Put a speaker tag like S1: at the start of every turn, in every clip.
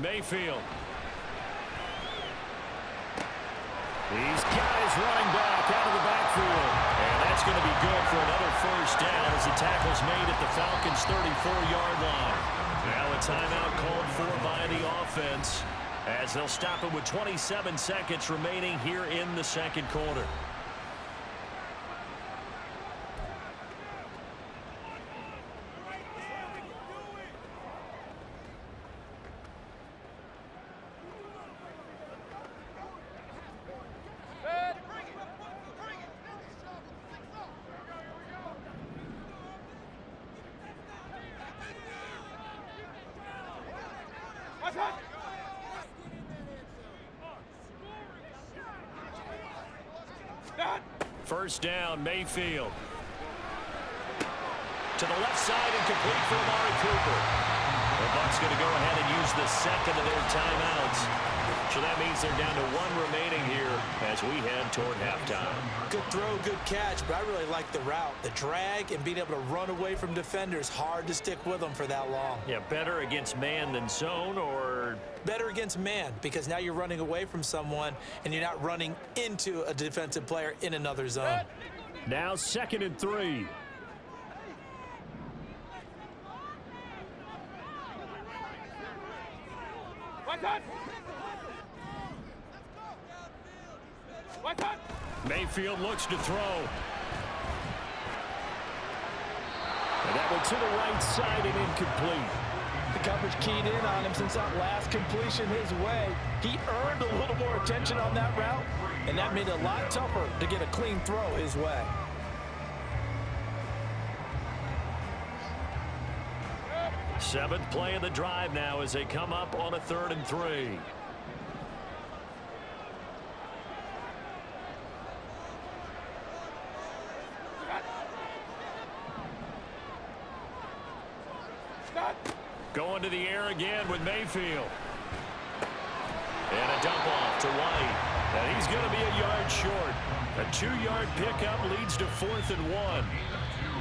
S1: Mayfield. He's got his running back out of the backfield. And that's going to be good for another first down as the tackle's made at the Falcons' 34-yard line. Now a timeout called for by the offense as they'll stop it with 27 seconds remaining here in the second quarter. First down, Mayfield. To the left side and complete for Amari Cooper. The Bucs going to go ahead and use the second of their timeouts. So that means they're down to one remaining here as we head toward halftime.
S2: Good throw, good catch, but I really like the route. The drag and being able to run away from defenders, hard to stick with them for that long.
S1: Yeah, better against man than zone, or?
S2: Better against man, because now you're running away from someone and you're not running into a defensive player in another zone.
S1: Now 2nd and 3. Mayfield looks to throw. And that one to the right side and incomplete.
S3: The coverage keyed in on him since that last completion his way. He earned a little more attention on that route, and that made it a lot tougher to get a clean throw his way.
S1: Seventh play of the drive now as they come up on a 3rd and 3. Going to the air again with Mayfield. And a dump off to White. And he's going to be a yard short. A 2-yard pickup leads to 4th and 1.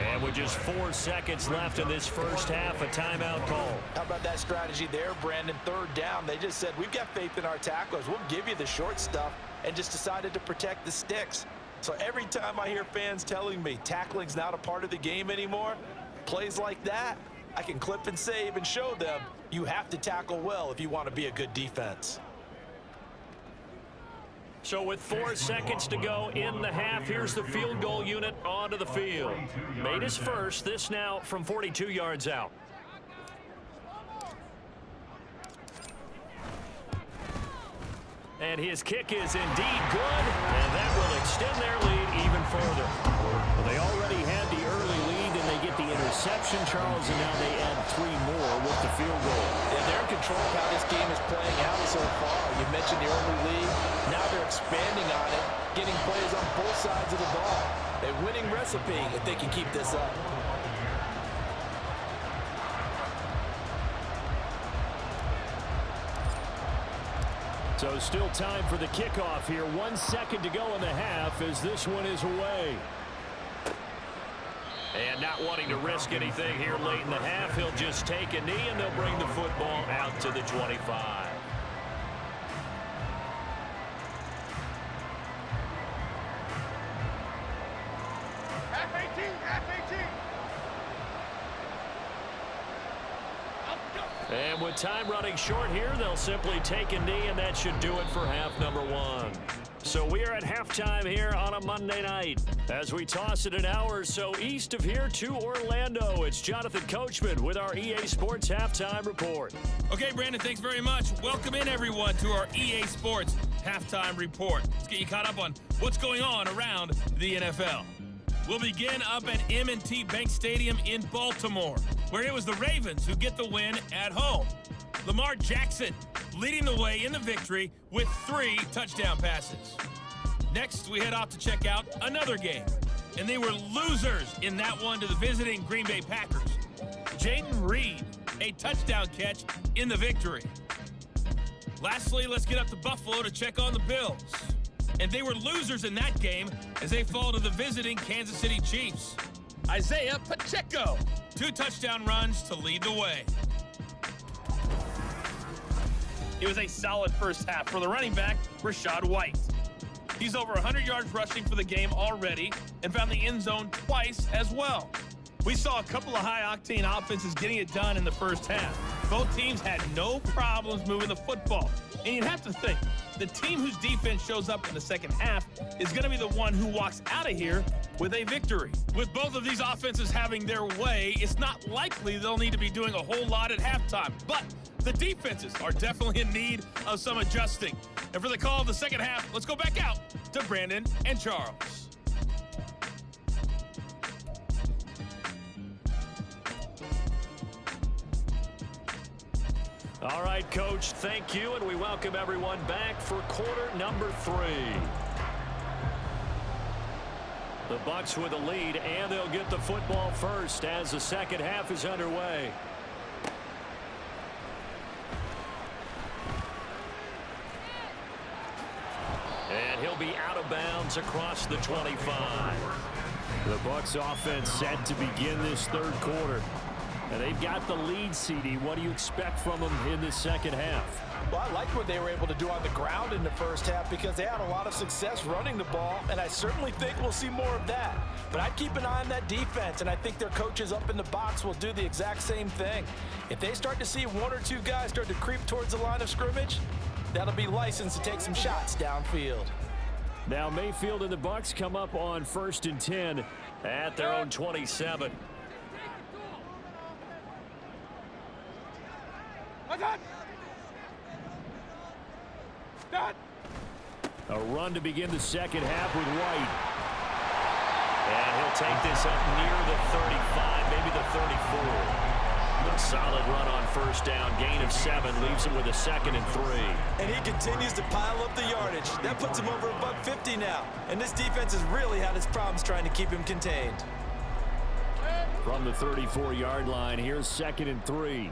S1: And with just 4 seconds left in this first half, a timeout call.
S2: How about that strategy there, Brandon? 3rd down. They just said, we've got faith in our tacklers. We'll give you the short stuff, and just decided to protect the sticks. So every time I hear fans telling me tackling's not a part of the game anymore, plays like that, I can clip and save and show them you have to tackle well if you want to be a good defense.
S1: So with 4 seconds to go in the half, here's the field goal unit onto the field. Made his first, this now from 42 yards out. And his kick is indeed good, and that will extend their lead even further. Well, they already had the early lead, and they get the interception, Charles, and now they add 3 more with the field goal.
S2: Yeah, they're in control of how this game is playing out so far. You mentioned the early lead. Now they're expanding on it, getting plays on both sides of the ball. A winning recipe if they can keep this up.
S1: So still time for the kickoff here. 1 second to go in the half as this one is away. And not wanting to risk anything here late in the half, he'll just take a knee and they'll bring the football out to the 25. And with time running short here, they'll simply take a knee, and that should do it for half number 1. So we are at halftime here on a Monday night. As we toss it an hour or so east of here to Orlando, it's Jonathan Coachman with our EA Sports Halftime Report.
S4: Okay, Brandon, thanks very much. Welcome in, everyone, to our EA Sports Halftime Report. Let's get you caught up on what's going on around the NFL. We'll begin up at M&T Bank Stadium in Baltimore, where it was the Ravens who get the win at home. Lamar Jackson leading the way in the victory with 3 touchdown passes. Next, we head off to check out another game, and they were losers in that one to the visiting Green Bay Packers. Jaden Reed, a touchdown catch in the victory. Lastly, let's get up to Buffalo to check on the Bills. And they were losers in that game as they fall to the visiting Kansas City Chiefs. Isaiah Pacheco, 2 touchdown runs to lead the way. It was a solid first half for the running back, Rachaad White. He's over 100 yards rushing for the game already and found the end zone twice as well. We saw a couple of high-octane offenses getting it done in the first half. Both teams had no problems moving the football. And you'd have to think, the team whose defense shows up in the second half is going to be the one who walks out of here with a victory. With both of these offenses having their way, it's not likely they'll need to be doing a whole lot at halftime. But the defenses are definitely in need of some adjusting. And for the call of the second half, let's go back out to Brandon and Charles.
S1: All right, Coach, thank you, and we welcome everyone back for quarter number 3. The Bucs with a lead, and they'll get the football first as the second half is underway. And he'll be out of bounds across the 25. The Bucs offense set to begin this third quarter. And they've got the lead, CD. What do you expect from them in the second half?
S3: Well, I liked what they were able to do on the ground in the first half because they had a lot of success running the ball, and I certainly think we'll see more of that. But I'd keep an eye on that defense, and I think their coaches up in the box will do the exact same thing. If they start to see one or two guys start to creep towards the line of scrimmage, that'll be licensed to take some shots downfield.
S1: Now Mayfield and the Bucs come up on 1st and 10 at their own 27. A run to begin the second half with White. And he'll take this up near the 35, maybe the 34. A solid run on first down. Gain of 7 leaves him with a 2nd and 3.
S3: And he continues to pile up the yardage. That puts him over $150 now. And this defense has really had its problems trying to keep him contained.
S1: From the 34-yard line, here's 2nd and 3.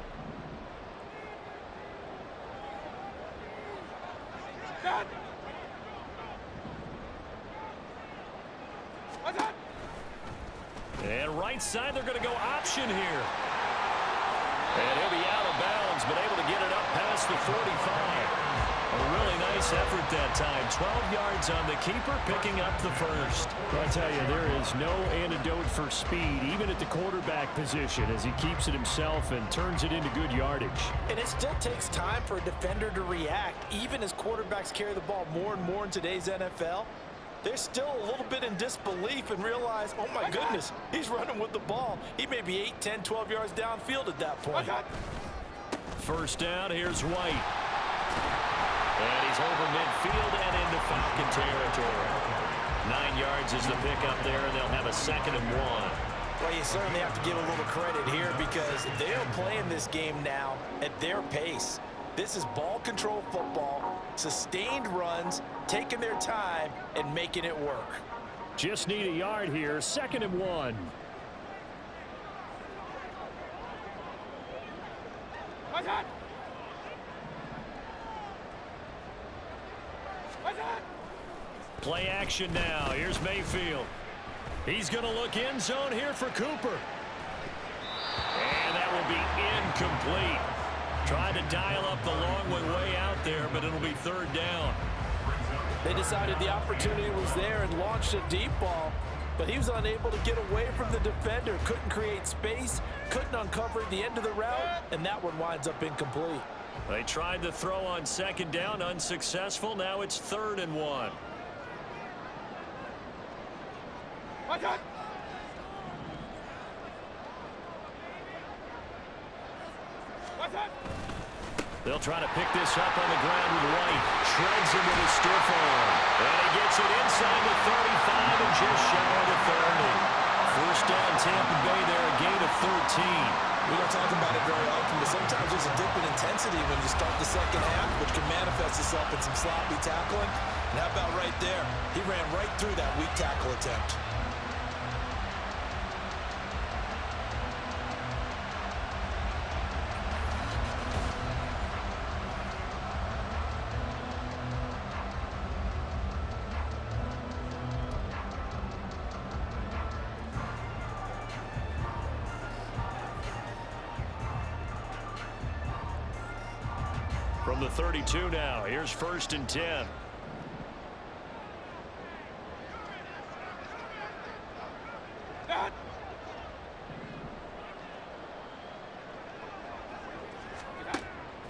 S1: And right side, they're going to go option here. And he'll be out of bounds, but able to get it up past the 45. A really nice effort that time. 12 yards on the keeper, picking up the first. I tell you, there is no antidote for speed, even at the quarterback position, as he keeps it himself and turns it into good yardage.
S3: And it still takes time for a defender to react, even as quarterbacks carry the ball more and more in today's NFL. They're still a little bit in disbelief and realize, oh my goodness, he's running with the ball. He may be 8, 10, 12 yards downfield at that point.
S1: First down, here's White. And he's over midfield and into Falcon territory. 9 yards is the pickup there, and they'll have a 2nd and 1.
S3: Well, you certainly have to give a little credit here because they're playing this game now at their pace. This is ball control football, sustained runs, taking their time, and making it work.
S1: Just need a yard here, 2nd and 1. Play action now. Here's Mayfield. He's going to look end zone here for Cooper. And that will be incomplete. Tried to dial up the long one way out there, but it'll be 3rd down.
S3: They decided the opportunity was there and launched a deep ball, but he was unable to get away from the defender. Couldn't create space, couldn't uncover the end of the route, and that one winds up incomplete.
S1: They tried to throw on 2nd down, unsuccessful. Now it's 3rd and 1. They'll try to pick this up on the ground with White. Shreds him with a stiff arm. And he gets it inside the 35 and just shy of the 30. First down, Tampa Bay there, a gain of 13.
S3: We don't talk about it very often, but sometimes there's a dip in intensity when you start the second half, which can manifest itself in some sloppy tackling. And how about right there? He ran right through that weak tackle attempt.
S1: From the 32 now, here's 1st and 10.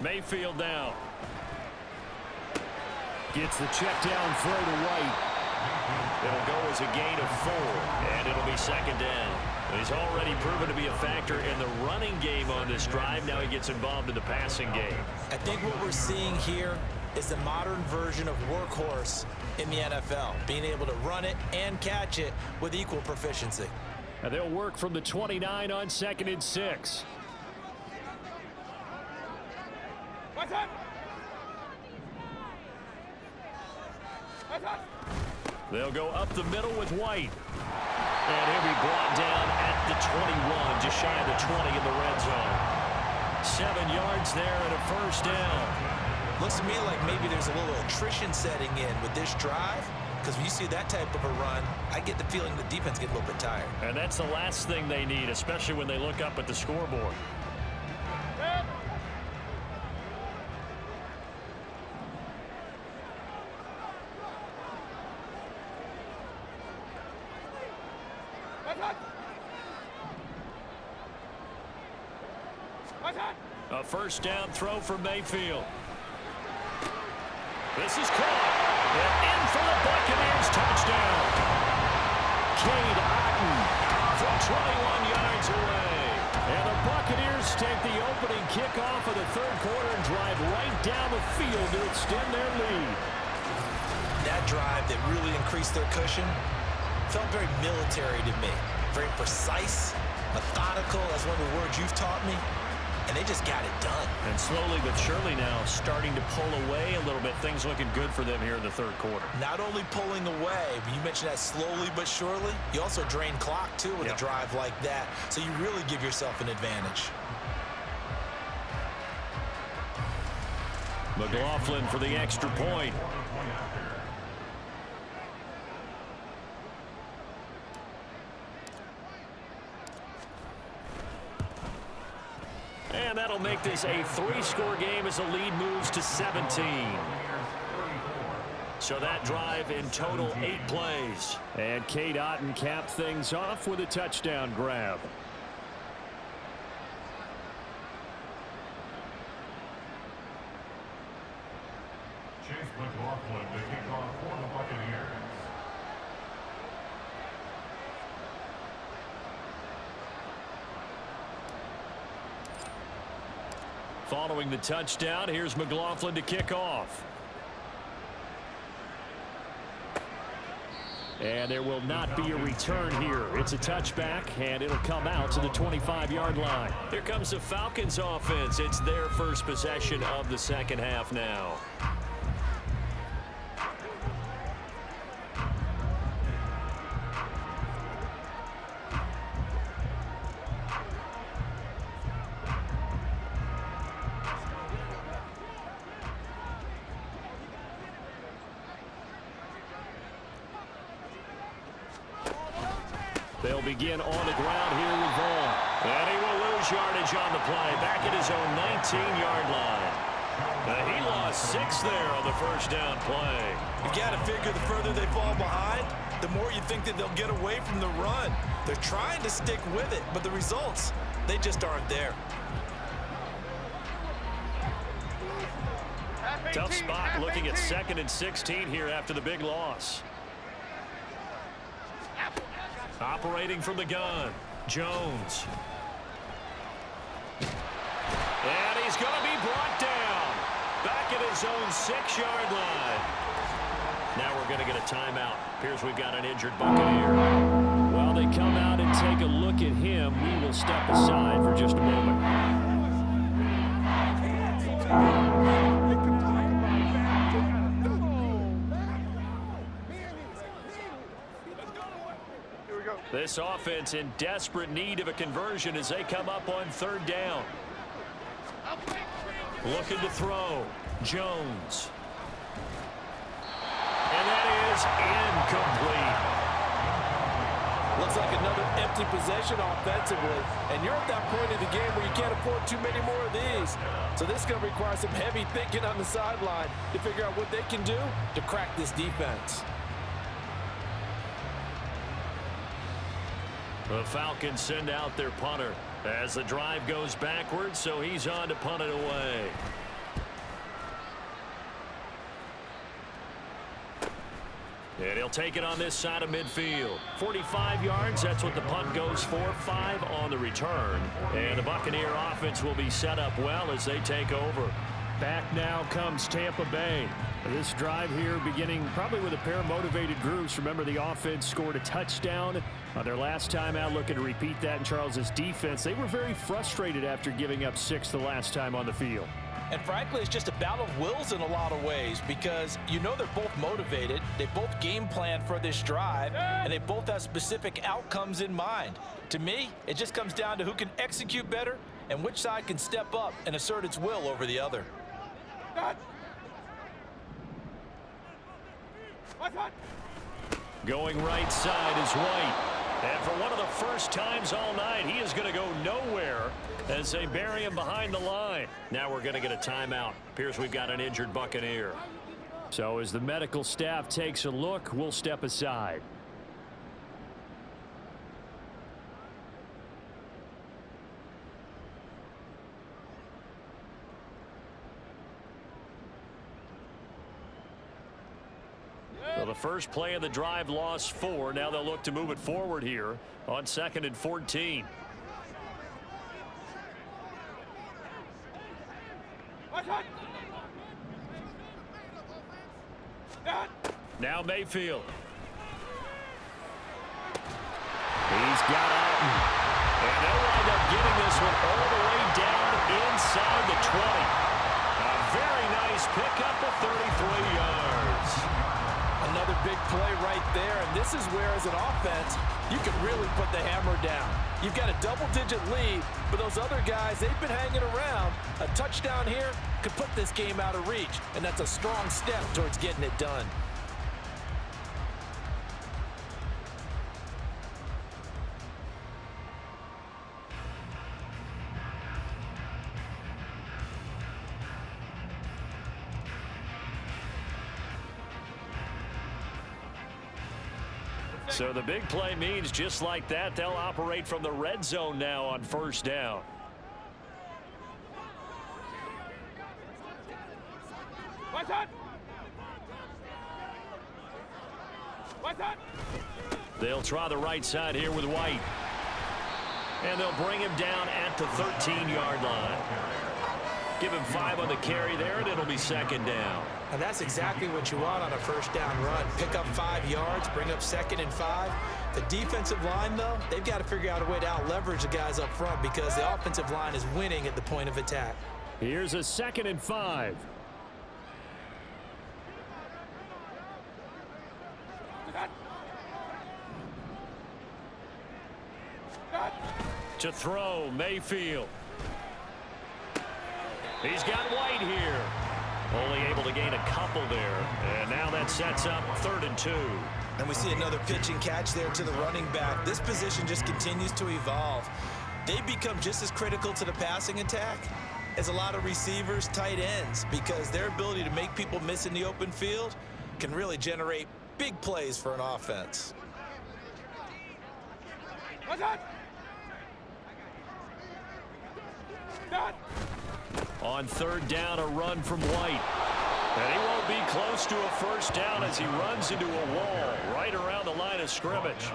S1: Mayfield now. Gets the check down throw to White. It'll go as a gain of 4, and it'll be 2nd down. He's already proven to be a factor in the running game on this drive. Now he gets involved in the passing game.
S3: I think what we're seeing here is the modern version of workhorse in the NFL, being able to run it and catch it with equal proficiency.
S1: And they'll work from the 29 on 2nd and 6. They'll go up the middle with White. And he'll be brought down at the 21, just shy of the 20 in the red zone. 7 yards there and a 1st down.
S3: Looks to me like maybe there's a little attrition setting in with this drive, because when you see that type of a run, I get the feeling the defense get a little bit tired.
S1: And that's the last thing they need, especially when they look up at the scoreboard. A 1st down throw from Mayfield. This is caught. And in for the Buccaneers touchdown. Cade Otton from 21 yards away. And the Buccaneers take the opening kickoff of the 3rd quarter and drive right down the field to extend their lead.
S3: That drive that really increased their cushion felt very military to me. Very precise, methodical, that's one of the words you've taught me. And they just got it done.
S1: And slowly but surely now starting to pull away a little bit. Things looking good for them here in the 3rd quarter.
S3: Not only pulling away, but you mentioned that slowly but surely. You also drain clock, too, with a drive like that. So you really give yourself an advantage.
S1: McLaughlin for the extra point. And that'll make this a 3-score game as the lead moves to 17. So that drive in total 8 plays. And Cade Otton capped things off with a touchdown grab.
S5: Chase McLaughlin to kick off for the Buccaneers.
S1: Following the touchdown, here's McLaughlin to kick off. And there will not be a return here. It's a touchback, and it'll come out to the 25-yard line. Here comes the Falcons offense. It's their first possession of the 2nd half now. They'll begin on the ground here with Vaughn. And he will lose yardage on the play. Back at his own 19-yard line. He lost 6 there on the 1st down play.
S3: You got to figure the further they fall behind, the more you think that they'll get away from the run. They're trying to stick with it, but the results, they just aren't there.
S1: Tough spot looking at 2nd and 16 here after the big loss. Operating from the gun, Jones. And he's going to be brought down. Back at his own 6-yard line. Now we're going to get a timeout. Appears we've got an injured Buccaneer. While they come out and take a look at him, we will step aside for just a moment. This offense in desperate need of a conversion as they come up on 3rd down. Looking to throw. Jones. And that is incomplete.
S3: Looks like another empty possession offensively, and you're at that point of the game where you can't afford too many more of these. So this is going to require some heavy thinking on the sideline to figure out what they can do to crack this defense.
S1: The Falcons send out their punter as the drive goes backwards, so he's on to punt it away. And he'll take it on this side of midfield. 45 yards, that's what the punt goes for. 5 on the return. And the Buccaneer offense will be set up well as they take over.
S6: Back now comes Tampa Bay. This drive here beginning probably with a pair of motivated groups. Remember, the offense scored a touchdown their last time out, looking to repeat that in Charles's defense. They were very frustrated after giving up 6 the last time on the field.
S3: And frankly, it's just a battle of wills in a lot of ways because you know they're both motivated, they both game plan for this drive, and they both have specific outcomes in mind. To me, it just comes down to who can execute better and which side can step up and assert its will over the other.
S1: Going right side is White. And for one of the first times all night, he is going to go nowhere as they bury him behind the line. Now we're going to get a timeout. Appears we've got an injured Buccaneer.
S6: So as the medical staff takes a look, we'll step aside.
S1: So the first play of the drive lost 4. Now they'll look to move it forward here on 2nd and 14. Now Mayfield. He's got out. And they'll wind up getting this one all the way down inside the 20. A very nice pickup of 33 yards.
S3: Another big play right there, and this is where, as an offense, you can really put the hammer down. You've got a double-digit lead, but those other guys, they've been hanging around. A touchdown here could put this game out of reach, and that's a strong step towards getting it done.
S1: So the big play means just like that, they'll operate from the red zone now on 1st down. They'll try the right side here with White. And they'll bring him down at the 13-yard line. Give him 5 on the carry there, and it'll be 2nd down.
S3: And that's exactly what you want on a 1st down run. Pick up 5 yards, bring up 2nd and 5. The defensive line, though, they've got to figure out a way to out-leverage the guys up front because the offensive line is winning at the point of attack.
S6: Here's a 2nd and 5.
S1: To throw, Mayfield. He's got White here. Only able to gain a couple there. And now that sets up 3rd and 2.
S3: And we see another pitch and catch there to the running back. This position just continues to evolve. They become just as critical to the passing attack as a lot of receivers, tight ends, because their ability to make people miss in the open field can really generate big plays for an offense.
S1: On 3rd down, a run from White. And he won't be close to a 1st down as he runs into a wall right around the line of scrimmage.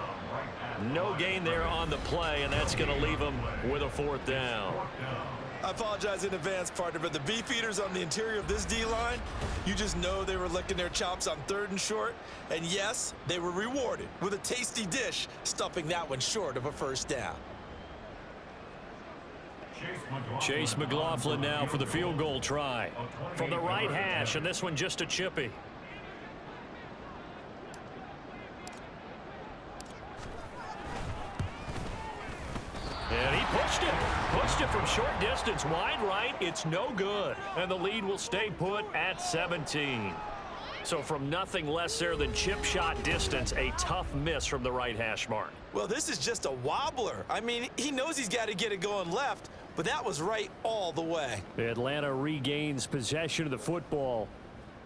S1: No gain there on the play, and that's going to leave him with a 4th down.
S3: I apologize in advance, partner, but the beefeaters on the interior of this D-line, you just know they were licking their chops on 3rd and short. And yes, they were rewarded with a tasty dish, stuffing that one short of a 1st down.
S1: Chase McLaughlin now for the field goal try. From the right hash, and this one just a chippy. And he pushed it from short distance, wide right. It's no good, and the lead will stay put at 17.
S6: So from nothing less there than chip shot distance, a tough miss from the right hash mark.
S2: Well, this is just a wobbler. I mean, he knows he's got to get it going left, but that was right all the way.
S6: Atlanta regains possession of the football.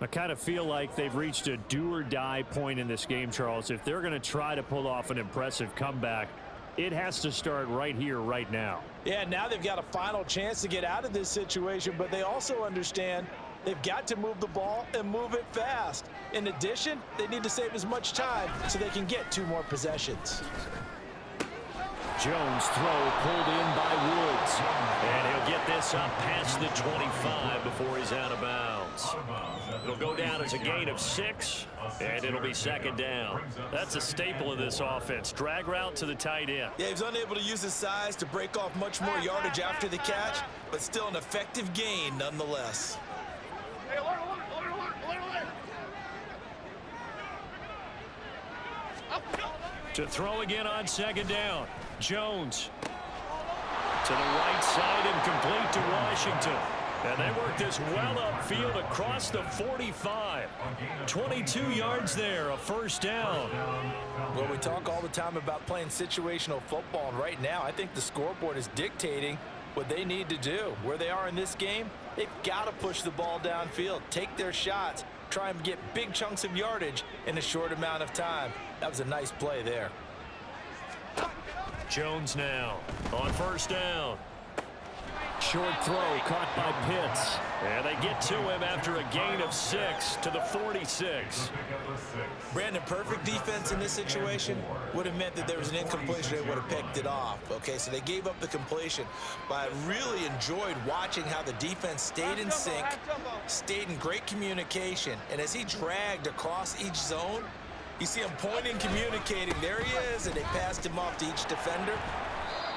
S6: I kind of feel like they've reached a do-or-die point in this game, Charles. If they're going to try to pull off an impressive comeback, it has to start right here, right now.
S3: Yeah, now they've got a final chance to get out of this situation, but they also understand they've got to move the ball and move it fast. In addition, they need to save as much time so they can get 2 more possessions.
S6: Jones throw pulled in by Woods. And he'll get this up past the 25 before he's out of bounds. It'll go down as a gain of 6, and it'll be second down. That's a staple of this offense. Drag route to the tight end.
S2: Yeah, he's unable to use his size to break off much more yardage after the catch, but still an effective gain nonetheless.
S6: To throw again on second down. Jones to the right side and complete to Washington. And they work this well upfield across the 45. 22 yards there, a first down.
S3: Well, we talk all the time about playing situational football, and right now I think the scoreboard is dictating what they need to do. Where they are in this game, they've got to push the ball downfield, take their shots, try and get big chunks of yardage in a short amount of time. That was a nice play there.
S6: Jones now on first down. Short throw caught by Pitts. And they get to him after a gain of 6 to the 46.
S2: Brandon, perfect defense in this situation would have meant that there was an incompletion. They would have picked it off. Okay, so they gave up the completion. But I really enjoyed watching how the defense stayed in sync, stayed in great communication. And as he dragged across each zone, you see him pointing, communicating. There he is, and they passed him off to each defender.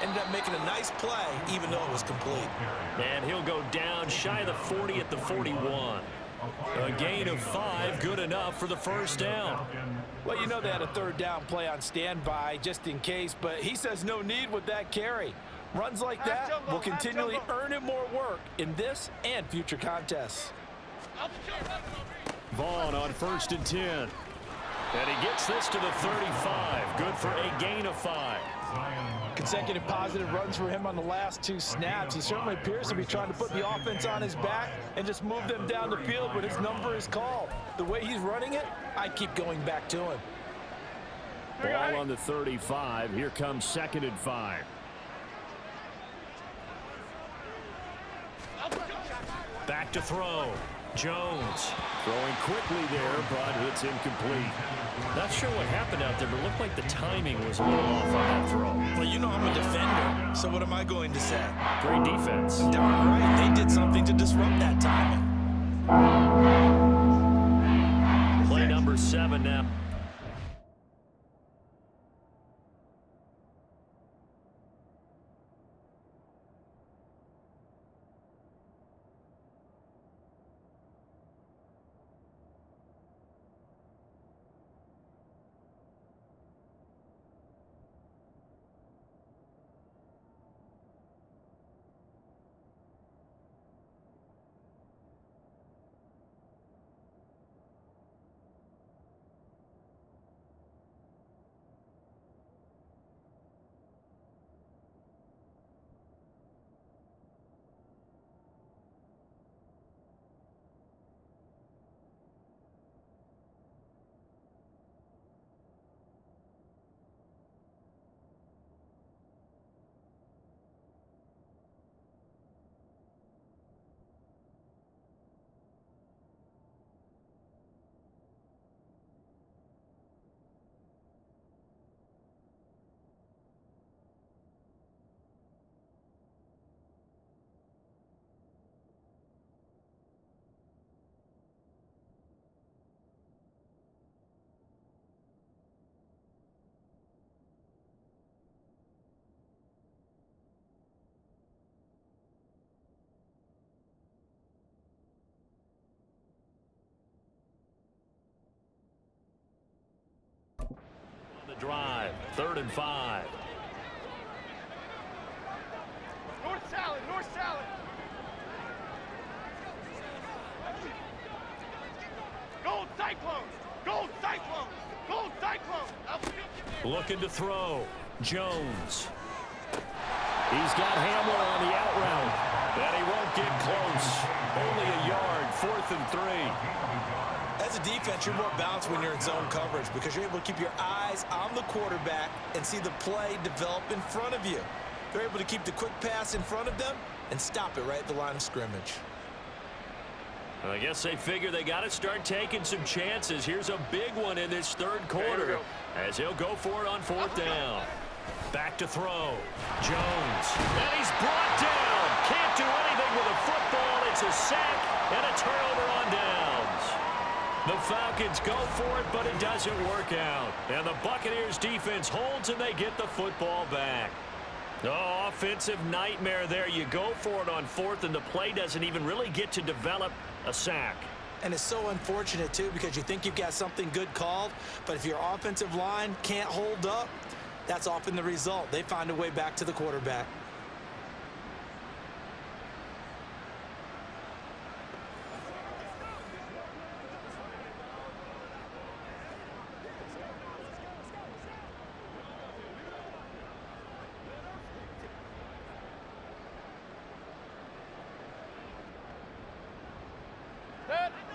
S2: Ended up making a nice play, even though it was complete.
S6: And he'll go down shy of the 40 at the 41. A gain of 5, good enough for the first down.
S3: Well, you know they had a third down play on standby just in case, but he says no need with that carry. Runs like that will continually earn him more work in this and future contests.
S6: Vaughn on 1st and 10. And he gets this to the 35. Good for a gain of 5.
S3: Consecutive positive runs for him on the last 2 snaps. He certainly appears to be trying to put the offense on his back and just move them down the field when his number is called. The way he's running it, I keep going back to him.
S6: Ball on the 35. Here comes 2nd and 5. Back to throw. Jones throwing quickly there, but it's incomplete. Not sure what happened out there, but it looked like the timing was a little off on that throw.
S2: Well, you know I'm a defender, so what am I going to say?
S6: Great defense.
S2: Darn right, they did something to disrupt that timing.
S6: Play number 7 now. Drive, 3rd and 5.
S7: North salad, north salad. Go tight, Cyclones! Gold Cyclones! Gold Cyclones! I'll pick you there.
S1: Looking to throw. Jones.
S6: He's got Hamler on the out route.
S1: And he won't get close. Only a yard, 4th and 3.
S3: As a defense, you're more balanced when you're in zone coverage because you're able to keep your eyes on the quarterback and see the play develop in front of you. They're able to keep the quick pass in front of them and stop it right at the line of scrimmage.
S1: I guess they figure they got to start taking some chances. Here's a big one in this third quarter as he'll go for it on 4th down. Back to throw. Jones. And he's brought down. Can't do anything with a football. It's a sack and a turnover on downs. The Falcons go for it, but it doesn't work out. And the Buccaneers defense holds and they get the football back. Oh, offensive nightmare there. You go for it on 4th and the play doesn't even really get to develop a sack.
S3: And it's so unfortunate, too, because you think you've got something good called, but if your offensive line can't hold up, that's often the result. They find a way back to the quarterback.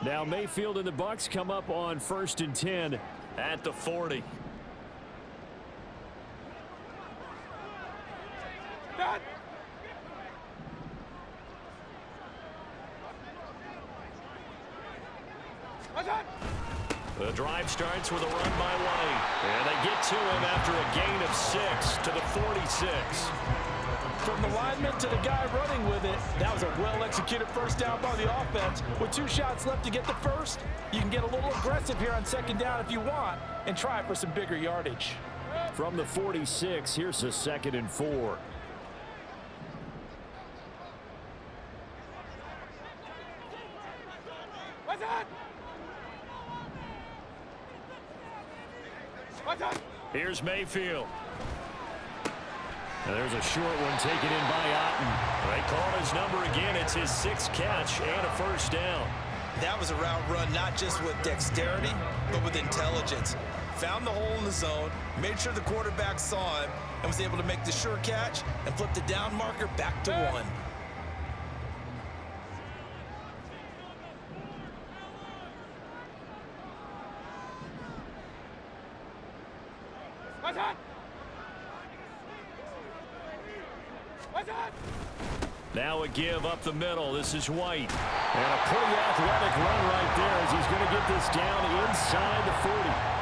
S6: Now Mayfield and the Bucs come up on 1st and 10
S1: at the 40. The drive starts with a run by White. And they get to him after a gain of 6 to the 46.
S3: From the lineman to the guy running with it, that was a well-executed first down by the offense. With 2 shots left to get the first, you can get a little aggressive here on 2nd down if you want and try for some bigger yardage.
S6: From the 46, here's a 2nd and 4.
S1: Here's Mayfield.
S6: And there's a short one taken in by Otten.
S1: They call his number again. It's his 6th catch and a first down.
S3: That was a route run not just with dexterity, but with intelligence. Found the hole in the zone, made sure the quarterback saw him, and was able to make the sure catch and flip the down marker back to 1.
S1: Now a give up the middle. This is White. And a pretty athletic run right there as he's going to get this down inside the 40.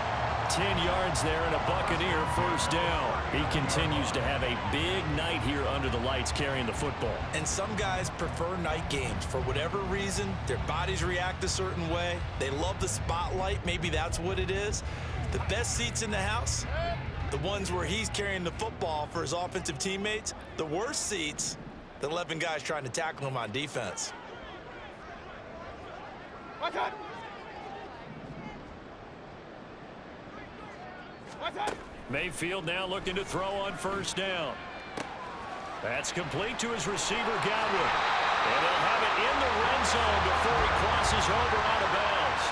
S1: 10 yards there and a Buccaneer first down. He continues to have a big night here under the lights carrying the football.
S3: And some guys prefer night games. For whatever reason, their bodies react a certain way. They love the spotlight. Maybe that's what it is. The best seats in the house, the ones where he's carrying the football for his offensive teammates. The worst seats, the 11 guys trying to tackle him on defense.
S1: Mayfield now looking to throw on first down. That's complete to his receiver, Godwin. And he'll have it in the red zone before he crosses over out of bounds.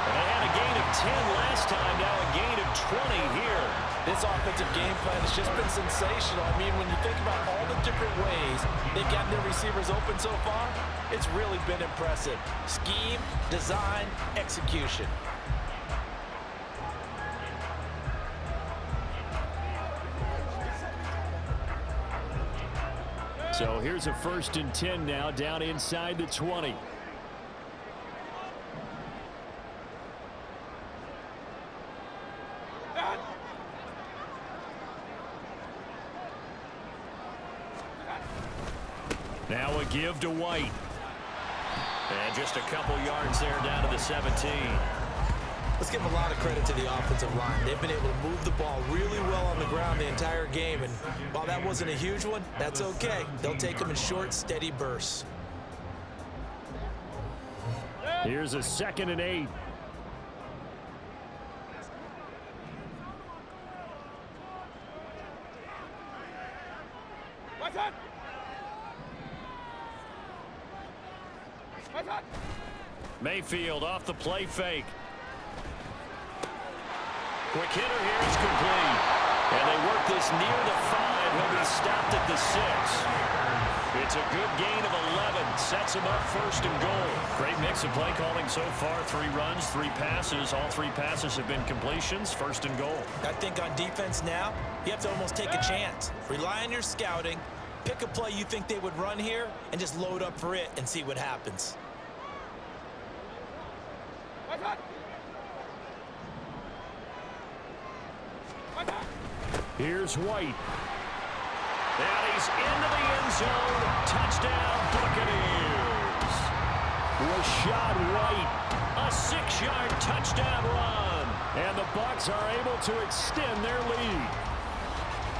S1: And they had a gain of 10 last time, now a gain of 20 here.
S3: This offensive game plan has just been sensational. I mean, when you think about all the different ways they've gotten their receivers open so far, it's really been impressive. Scheme, design, execution.
S6: So here's a 1st and 10 now down inside the 20.
S1: Now a give to White. And just a couple yards there down to the 17.
S3: Let's give a lot of credit to the offensive line. They've been able to move the ball really well on the ground the entire game. And while that wasn't a huge one, that's okay. They'll take them in short, steady bursts.
S6: Here's a 2nd and 8.
S1: Mayfield off the play fake. Quick hitter here is complete. And they work this near the 5. He'll be stopped at the 6. It's a good gain of 11. Sets him up first and goal.
S6: Great mix of play calling so far. 3 runs, 3 passes. All 3 passes have been completions. First and goal.
S3: I think on defense now, you have to almost take a chance. Rely on your scouting. Pick a play you think they would run here and just load up for it and see what happens.
S6: Here's White.
S1: And he's into the end zone. Touchdown, Buccaneers.
S6: Rashad White.
S1: A 6-yard touchdown run.
S6: And the Bucs are able to extend their lead.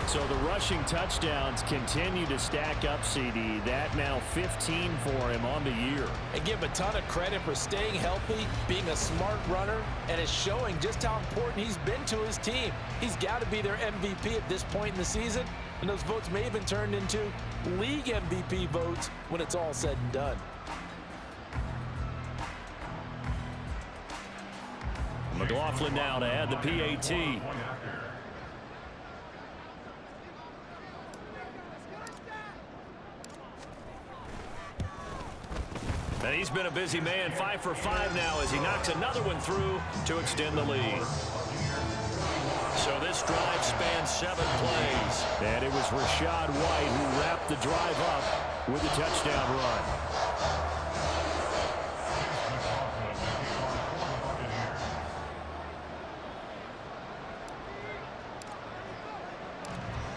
S6: So the rushing touchdowns continue to stack up, CD. That now 15 for him on the year.
S3: And give him a ton of credit for staying healthy, being a smart runner, and is showing just how important he's been to his team. He's got to be their MVP at this point in the season, and those votes may even turn into league MVP votes when it's all said and done.
S6: McLaughlin now to add the PAT.
S1: And he's been a busy man. 5 for 5 now as he knocks another one through to extend the lead. So this drive spans 7 plays.
S6: And it was Rashad White who wrapped the drive up with a touchdown run.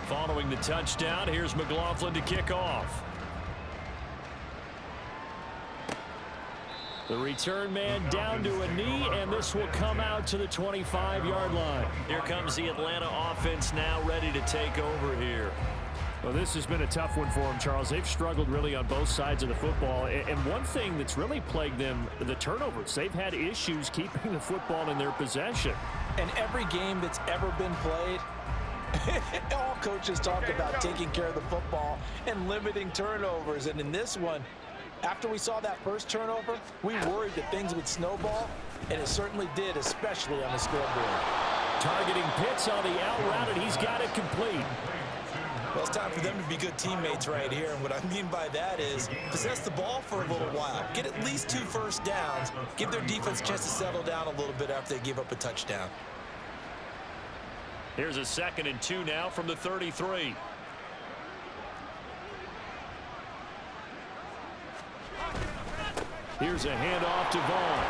S6: Following the touchdown, here's McLaughlin to kick off. The return man down to a knee, and this will come out to the 25-yard line.
S1: Here comes the Atlanta offense now ready to take over here.
S6: Well, this has been a tough one for them, Charles. They've struggled really on both sides of the football. And one thing that's really plagued them, the turnovers. They've had issues keeping the football in their possession.
S3: And every game that's ever been played, all coaches talk about taking care of the football and limiting turnovers. And in this one, after we saw that first turnover, we worried that things would snowball, and it certainly did, especially on the scoreboard.
S6: Targeting Pitts on the out route, and he's got it complete.
S3: Well, it's time for them to be good teammates right here, and what I mean by that is possess the ball for a little while, get at least 2 first downs, give their defense a chance to settle down a little bit after they give up a touchdown.
S1: Here's a 2nd and 2 now from the 33.
S6: Here's a handoff to Vaughn.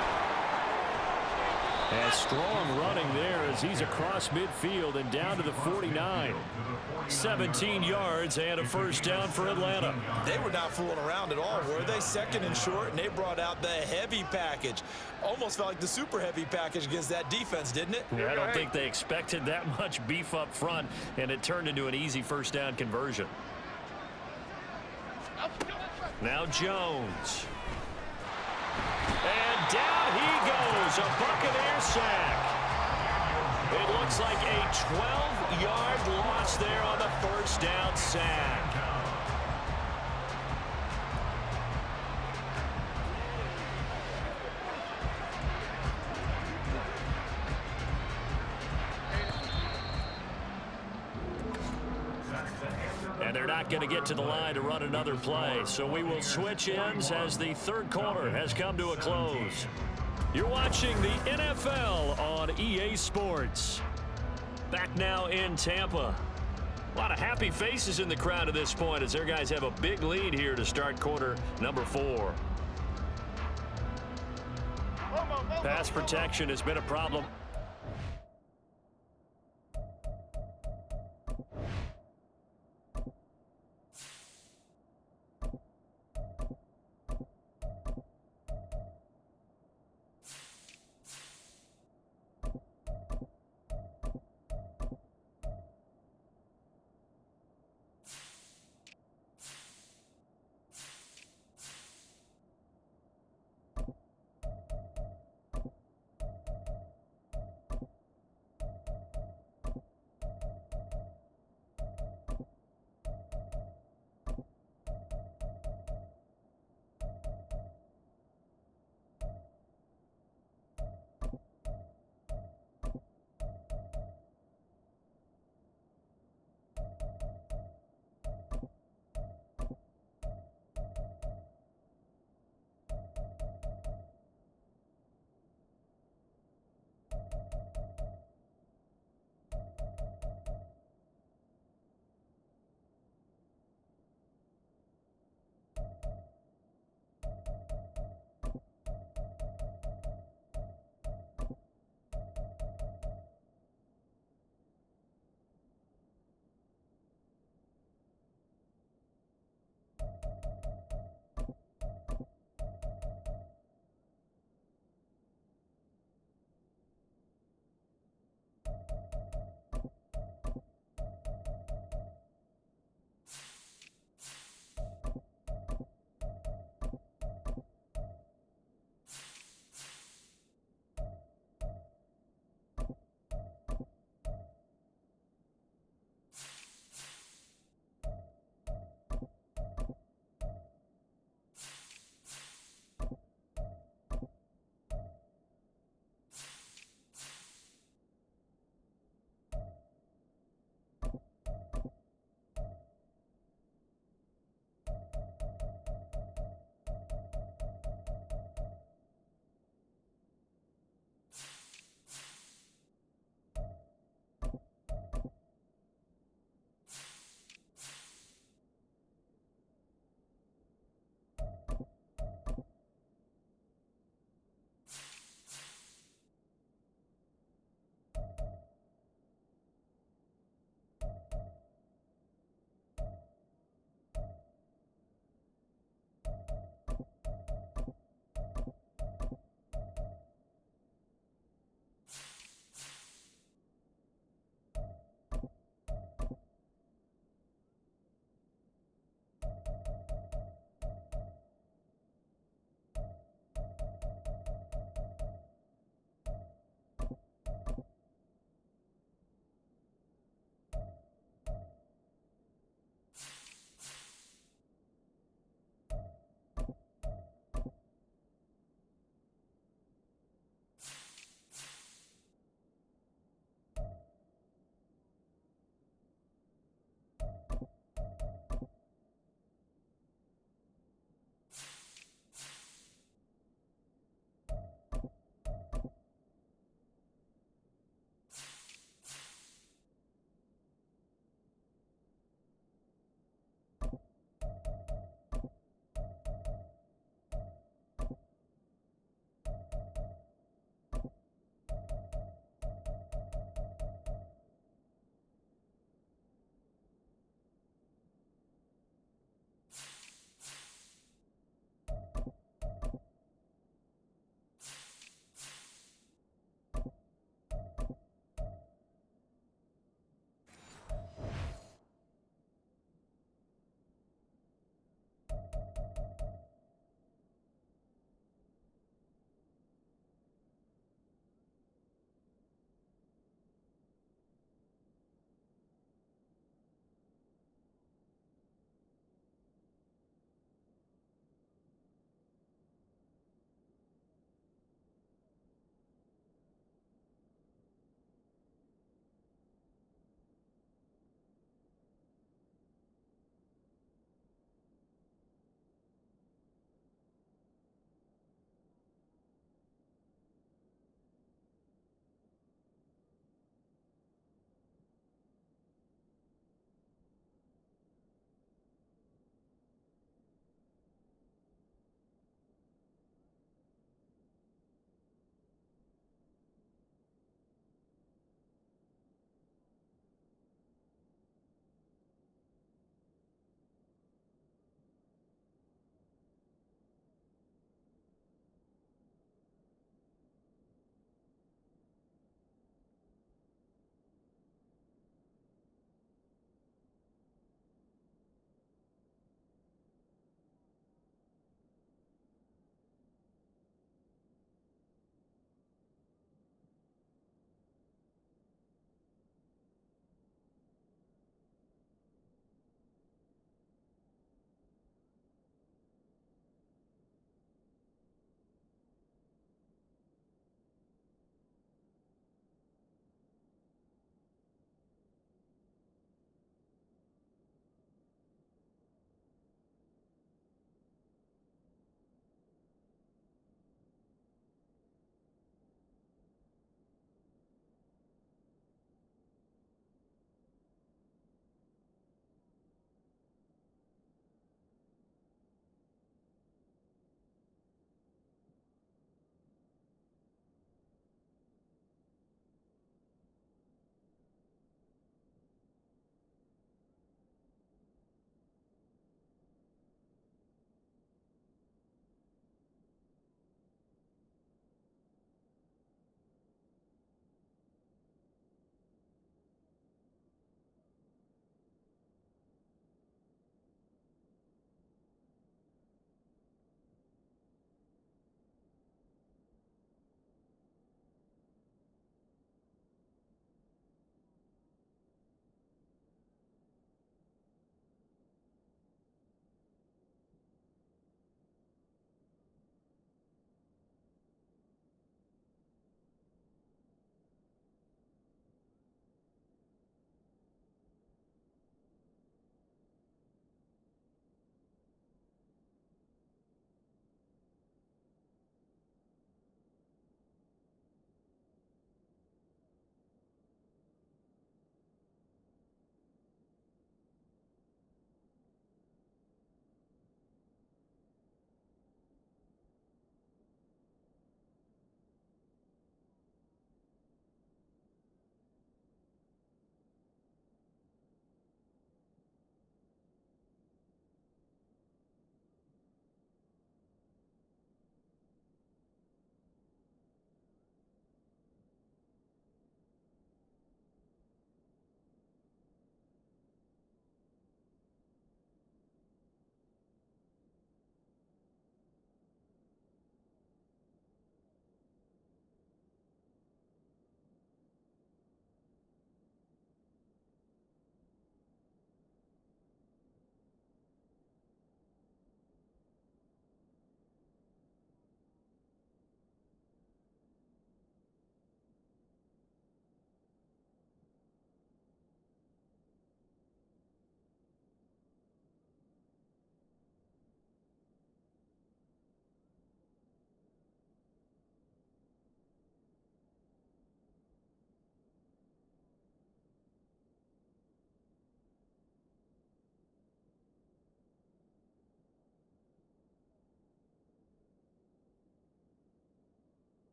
S6: And strong running there as he's across midfield and down to the 49.
S1: 17 yards and a first down for Atlanta.
S3: They were not fooling around at all, were they? 2nd and short, and they brought out the heavy package. Almost felt like the super heavy package against that defense, didn't it?
S1: Yeah, I don't think they expected that much beef up front, and it turned into an easy first down conversion. Now Jones. And down he goes, a Buccaneer sack. It looks like a 12-yard loss there on the first down sack. And they're not going to get to the line to run another play. So we will switch ends as the 3rd quarter has come to a close. You're watching the NFL on EA Sports. Back now in Tampa. A lot of happy faces in the crowd at this point as their guys have a big lead here to start quarter number 4. Pass protection has been a problem.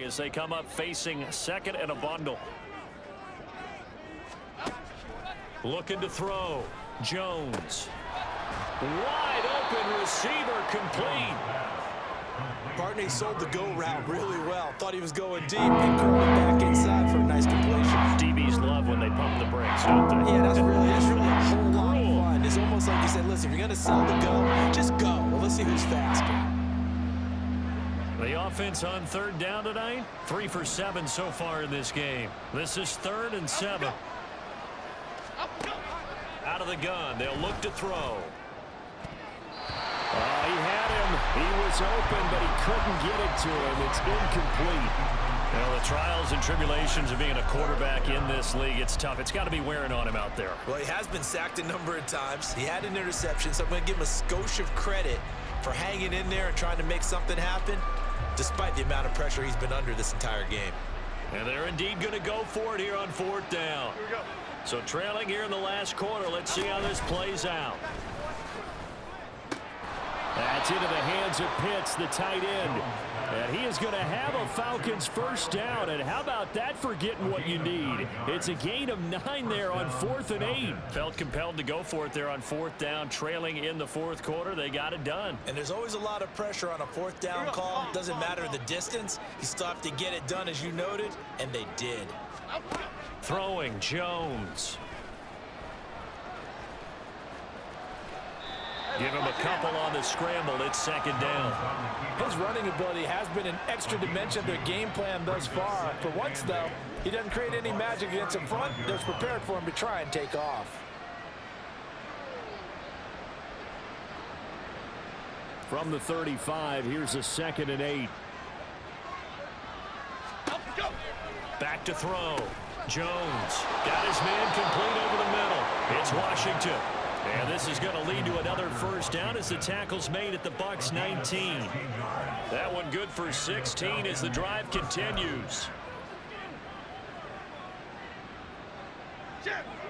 S6: As they come up facing second and a bundle. Looking to throw. Jones. Wide open receiver, complete.
S3: Barney sold the go route really well. Thought he was going deep and curled it back inside for a nice completion.
S6: DBs love when they pump the brakes, don't they?
S3: Yeah, that's really a whole lot of fun. It's almost like you said, listen, if you're going to sell the go, just go. Well, let's see who's faster.
S6: The offense on third down tonight, 3 for 7 so far in this game. This is 3rd and 7. Out of the gun, they'll look to throw. He had him. He was open, but he couldn't get it to him. It's incomplete. Well, the trials and tribulations of being a quarterback in this league, it's tough. It's got to be wearing on him out there.
S3: Well, he has been sacked a number of times. He had an interception, so I'm going to give him a skosh of credit for hanging in there and trying to make something happen, despite the amount of pressure he's been under this entire game.
S6: And they're indeed going to go for it here on 4th down.
S7: Here we go.
S6: So trailing here in the last quarter. Let's see how this plays out. That's into the hands of Pitts, the tight end. And he is going to have a Falcons first down. And how about that for getting what you need? It's a gain of 9 there on 4th and 8. Felt compelled to go for it there on 4th down, trailing in the 4th quarter. They got it done.
S3: And there's always a lot of pressure on a 4th down call. Doesn't matter the distance. You still have to get it done, as you noted, and they did.
S6: Throwing, Jones. Give him a couple on the scramble. It's 2nd down.
S3: His running ability has been an extra dimension of their game plan thus far. For once, though, he doesn't create any magic against the front. They're prepared for him to try and take off.
S6: From the 35, here's a 2nd and 8. Back to throw. Jones got his man complete over the middle. It's Washington. And this is going to lead to another first down as the tackle's made at the Bucs 19. That one good for 16 as the drive continues.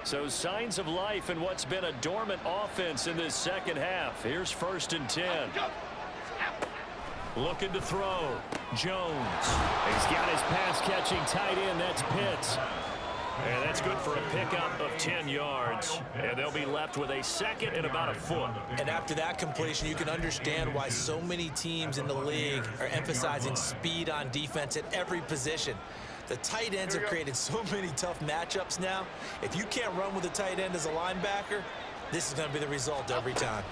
S6: So signs of life in what's been a dormant offense in this second half. Here's 1st and 10. Looking to throw. Jones. He's got his pass-catching tight end. That's Pitts. And that's good for a pickup of 10 yards. And they'll be left with a 2nd and about a foot.
S3: And after that completion, you can understand why so many teams in the league are emphasizing speed on defense at every position. The tight ends have created so many tough matchups now. If you can't run with a tight end as a linebacker, this is going to be the result every time.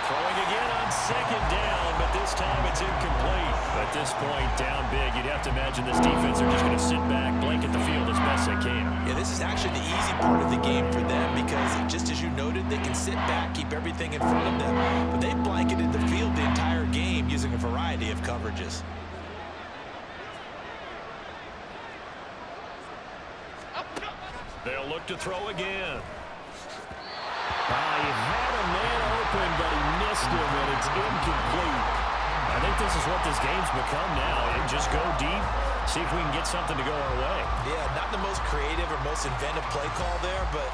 S6: Throwing again on 2nd down, but this time it's incomplete. At this point, down big, you'd have to imagine this defense are just going to sit back, blanket the field as best they can.
S3: Yeah, this is actually the easy part of the game for them because, just as you noted, they can sit back, keep everything in front of them. But they've blanketed the field the entire game using a variety of coverages.
S6: They'll look to throw again. He had a man open, but he missed him, and it's incomplete. I think this is what this game's become now. Just go deep, see if we can get something to go our way.
S3: Yeah, not the most creative or most inventive play call there, but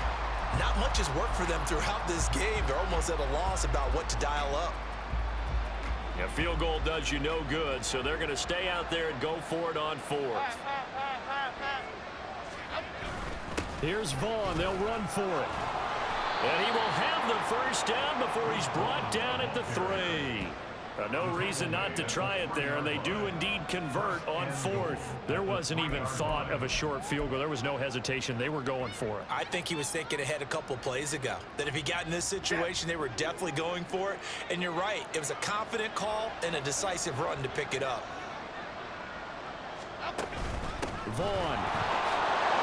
S3: not much has worked for them throughout this game. They're almost at a loss about what to dial up.
S6: Yeah, field goal does you no good, so they're going to stay out there and go for it on 4th. Here's Vaughn. They'll run for it. And he will have the first down before he's brought down at the 3. No reason not to try it there, and they do indeed convert on 4th. There wasn't even thought of a short field goal. There was no hesitation. They were going for it.
S3: I think he was thinking ahead a couple plays ago, that if he got in this situation, they were definitely going for it. And you're right. It was a confident call and a decisive run to pick it up.
S6: Vaughn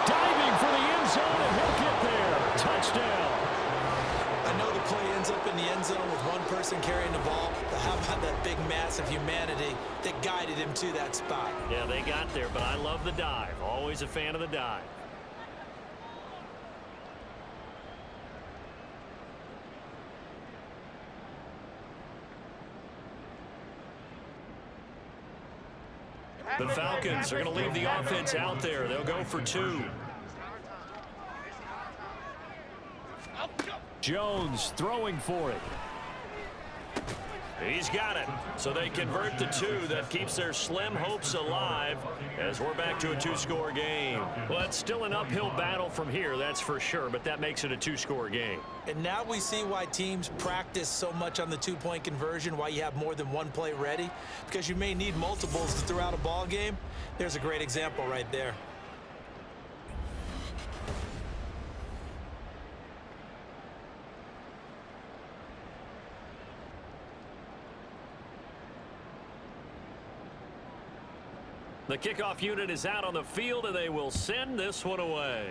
S6: diving for the end zone, and he'll get there. Touchdown.
S3: I know the play ends up in the end zone with one person carrying the ball, but how about that big mass of humanity that guided him to that spot?
S6: Yeah, they got there, but I love the dive. Always a fan of the dive. The Falcons are going to leave the offense out there. They'll go for 2. Jones throwing for it.
S1: He's got it. So they convert the two. That keeps their slim hopes alive as we're back to a two-score game.
S6: Well, it's still an uphill battle from here, that's for sure, but that makes it a two-score game.
S3: And now we see why teams practice so much on the two-point conversion, why you have more than one play ready, because you may need multiples throughout a ball game. There's a great example right there.
S6: The kickoff unit is out on the field, and they will send this one away.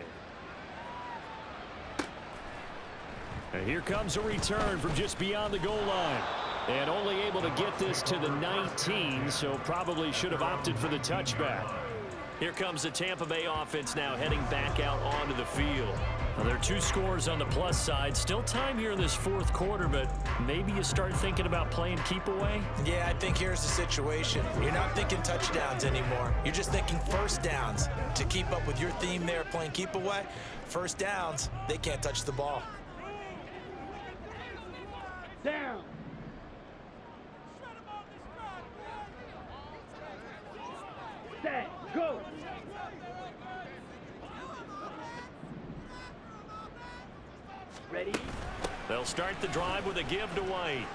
S6: And here comes a return from just beyond the goal line. And only able to get this to the 19, so probably should have opted for the touchback. Here comes the Tampa Bay offense now heading back out onto the field. Well, there are 2 scores on the plus side. Still time here in this fourth quarter, but maybe you start thinking about playing keep away?
S3: Yeah, I think here's the situation. You're not thinking touchdowns anymore. You're just thinking first downs. To keep up with your theme there, playing keep away, first downs, they can't touch the ball.
S7: Down. Set. Go. Ready?
S6: They'll start the drive with a give to White.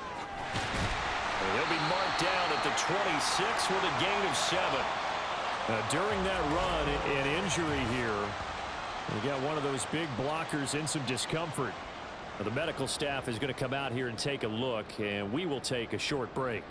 S6: And he'll be marked down at the 26 with a gain of 7. During that run, an injury here. We got one of those big blockers in some discomfort. The medical staff is going to come out here and take a look, and we will take a short break.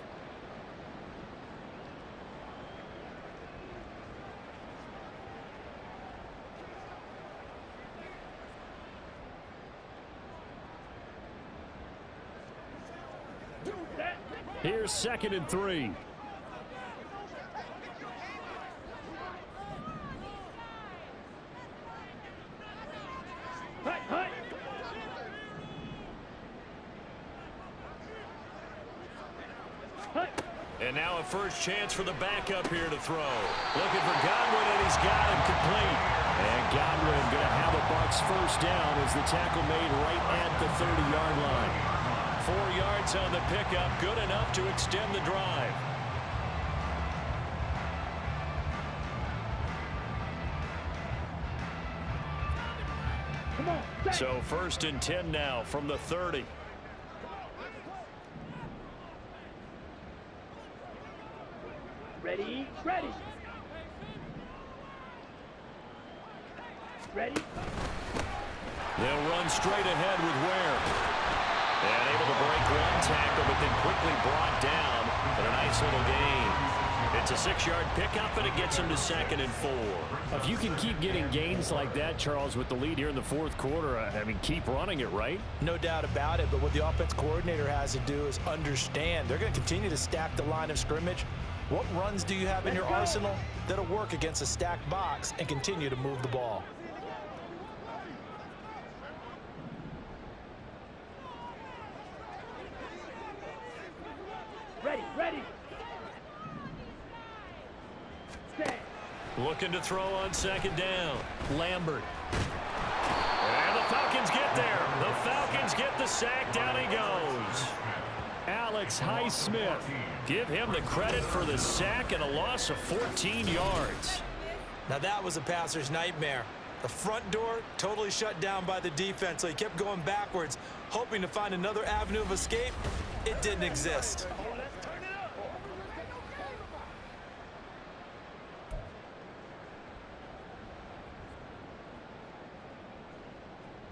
S6: Here's 2nd and 3. And now a first chance for the backup here to throw. Looking for Godwin, and he's got him complete. And Godwin going to have a Bucs first down as the tackle made right at the 30-yard line. 4 yards on the pickup, good enough to extend the drive.
S7: Come on.
S6: So 1st and 10 now from the 30.
S7: Ready? Ready. Ready?
S6: They'll run straight ahead with Ware. And able to break one tackle, but then quickly brought down. But a nice little gain. It's a 6-yard pickup, and it gets him to 2nd and 4. If you can keep getting gains like that, Charles, with the lead here in the fourth quarter, I mean, keep running it, right?
S3: No doubt about it, but what the offense coordinator has to do is understand. They're going to continue to stack the line of scrimmage. What runs do you have in your arsenal that'll work against a stacked box and continue to move the ball?
S7: Ready. Ready. Set.
S6: Looking to throw on 2nd down. Lambert. And the Falcons get there. The Falcons get the sack. Down he goes. Alex Highsmith. Give him the credit for the sack and a loss of 14 yards.
S3: Now that was a passer's nightmare. The front door totally shut down by the defense, so he kept going backwards, hoping to find another avenue of escape. It didn't exist.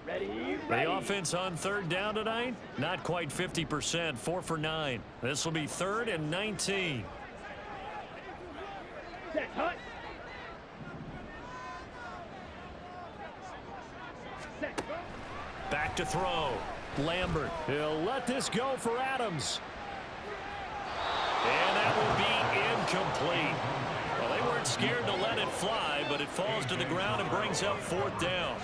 S7: Ready.
S6: The offense on 3rd down tonight, not quite 50%, 4 for 9. This will be 3rd and 19.
S7: Set. Hut. Set.
S6: Back to throw. Lambert. He'll let this go for Adams. And that will be incomplete. Well, they weren't scared to let it fly, but it falls to the ground and brings up 4th down.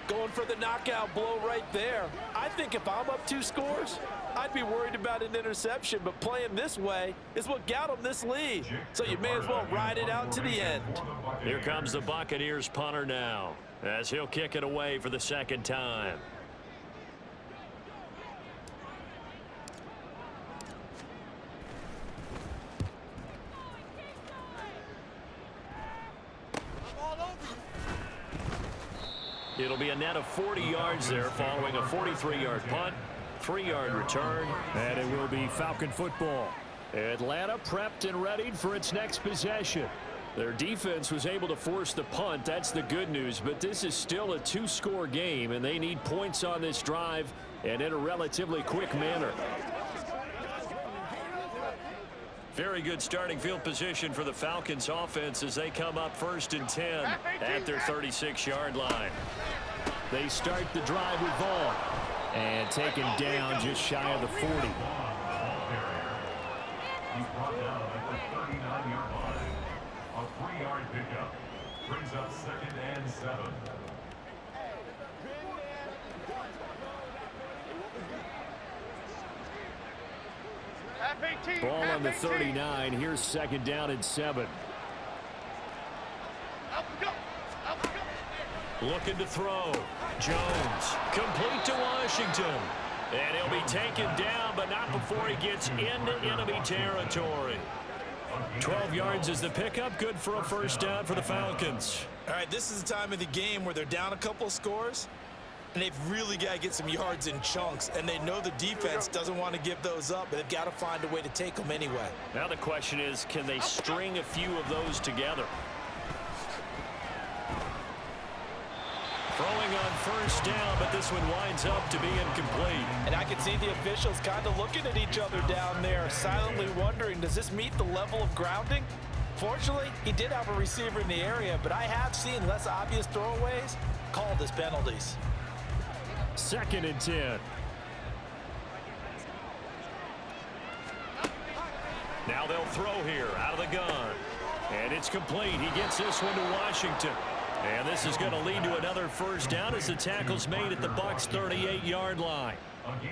S3: Going for the knockout blow right there. I think if I'm up 2 scores, I'd be worried about an interception, but playing this way is what got them this lead. So you may as well ride it out to the end.
S6: Here comes the Buccaneers punter now, as he'll kick it away for the 2nd time. It'll be a net of 40 yards there following a 43-yard punt, 3-yard return, and it will be Falcon football. Atlanta prepped and readied for its next possession. Their defense was able to force the punt. That's the good news, but this is still a 2-score game, and they need points on this drive and in a relatively quick manner. Very good starting field position for the Falcons offense as they come up 1st and 10 at their 36-yard line. They start the drive with Vaughn and taken down just shy of the 40.
S5: He's brought down at the 39-yard line. A 3-yard pickup brings up 2nd and 7.
S6: Ball on the 39. Here's 2nd down and 7. Looking to throw. Jones. Complete to Washington. And he'll be taken down, but not before he gets into enemy territory. 12 yards is the pickup. Good for a 1st down for the Falcons.
S2: All right, this is the time of the game where they're down a couple of scores, and they've really got to get some yards in chunks, and they know the defense doesn't want to give those up, but they've got to find a way to take them anyway.
S6: Now the question is, can they string a few of those together? Throwing on 1st down, but this one winds up to be incomplete.
S3: And I can see the officials kind of looking at each other down there, silently wondering, does this meet the level of grounding? Fortunately, he did have a receiver in the area, but I have seen less obvious throwaways called as penalties.
S6: 2nd and 10. Now they'll throw here out of the gun. And it's complete. He gets this one to Washington. And this is going to lead to another 1st down as the tackle's made at the Bucs' 38-yard line.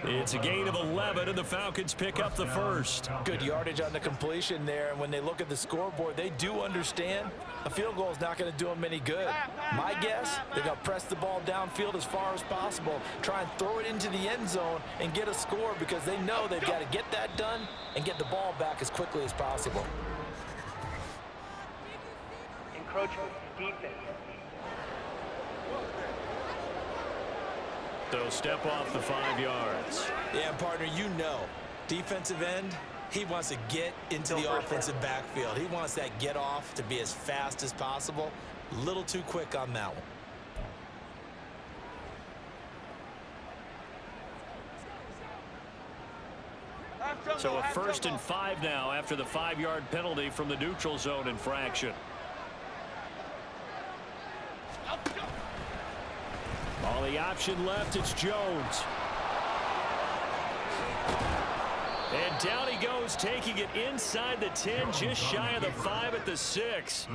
S6: It's a gain of 11, and the Falcons pick up the 1st.
S3: Good yardage on the completion there, and when they look at the scoreboard, they do understand a field goal is not going to do them any good. My guess, they're going to press the ball downfield as far as possible, try and throw it into the end zone and get a score because they know they've got to get that done and get the ball back as quickly as possible.
S8: Encroachment defense.
S6: They'll step off the 5 yards.
S2: Yeah, partner, you know, defensive end, he wants to get into the offensive backfield. He wants that get off to be as fast as possible. A little too quick on that one.
S6: So a 1st and 5 now after the 5-yard penalty from the neutral zone infraction. All the option left, it's Jones. And down he goes, taking it inside the 10, just shy of the 5 at the 6.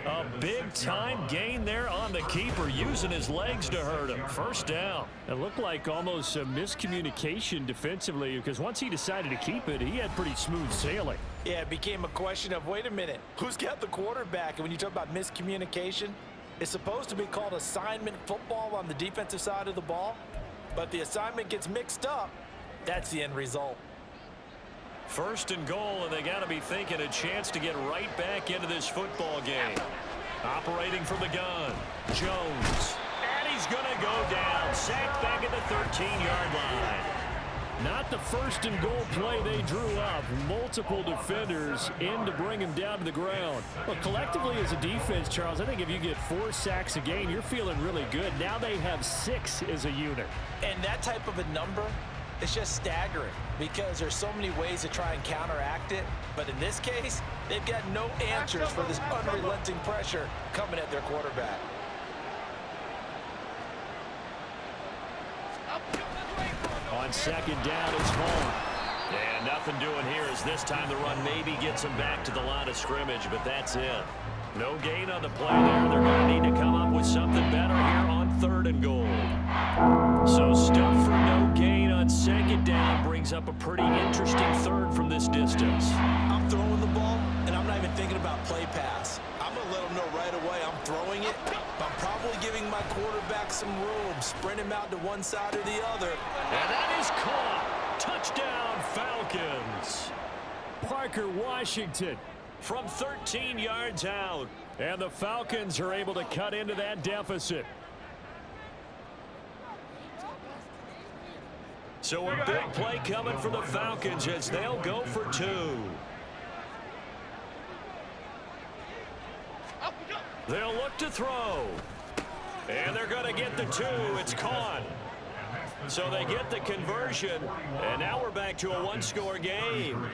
S6: A big-time gain there on the keeper, using his legs to hurt him. 1st down. It looked like almost a miscommunication defensively, because once he decided to keep it, he had pretty smooth sailing.
S3: Yeah, it became a question of, wait a minute, who's got the quarterback? And when you talk about miscommunication, it's supposed to be called assignment football on the defensive side of the ball, but the assignment gets mixed up. That's the end result.
S6: 1st and goal, and they got to be thinking a chance to get right back into this football game. Operating from the gun, Jones. And he's going to go down. Sacked back at the 13-yard line. Not the 1st and goal play they drew up. Multiple defenders in to bring him down to the ground. Well, collectively as a defense, Charles, I think if you get 4 sacks a game, you're feeling really good. Now they have 6 as a unit.
S3: And that type of a number, it's just staggering because there's so many ways to try and counteract it. But in this case, they've got no answers for this unrelenting pressure coming at their quarterback.
S6: On 2nd down, it's Vaughn. And nothing doing here as this time the run maybe gets him back to the line of scrimmage, but that's it. No gain on the play there. They're going to need to come up with something better here on 3rd and goal. So stuff for no gain on 2nd down brings up a pretty interesting 3rd from this distance.
S2: I'm throwing the ball, and I'm not even thinking about play pass. I'm going to let them know right away I'm throwing it. I'm probably giving my quarterback some room, sprint him out to one side or the other.
S6: And that is caught. Touchdown, Falcons. Parker Washington from 13 yards out. And the Falcons are able to cut into that deficit.
S1: So a big play coming for the Falcons as they'll go for 2. They'll look to throw. And they're going to get the 2. It's caught. So they get the conversion, and now we're back to a one-score game.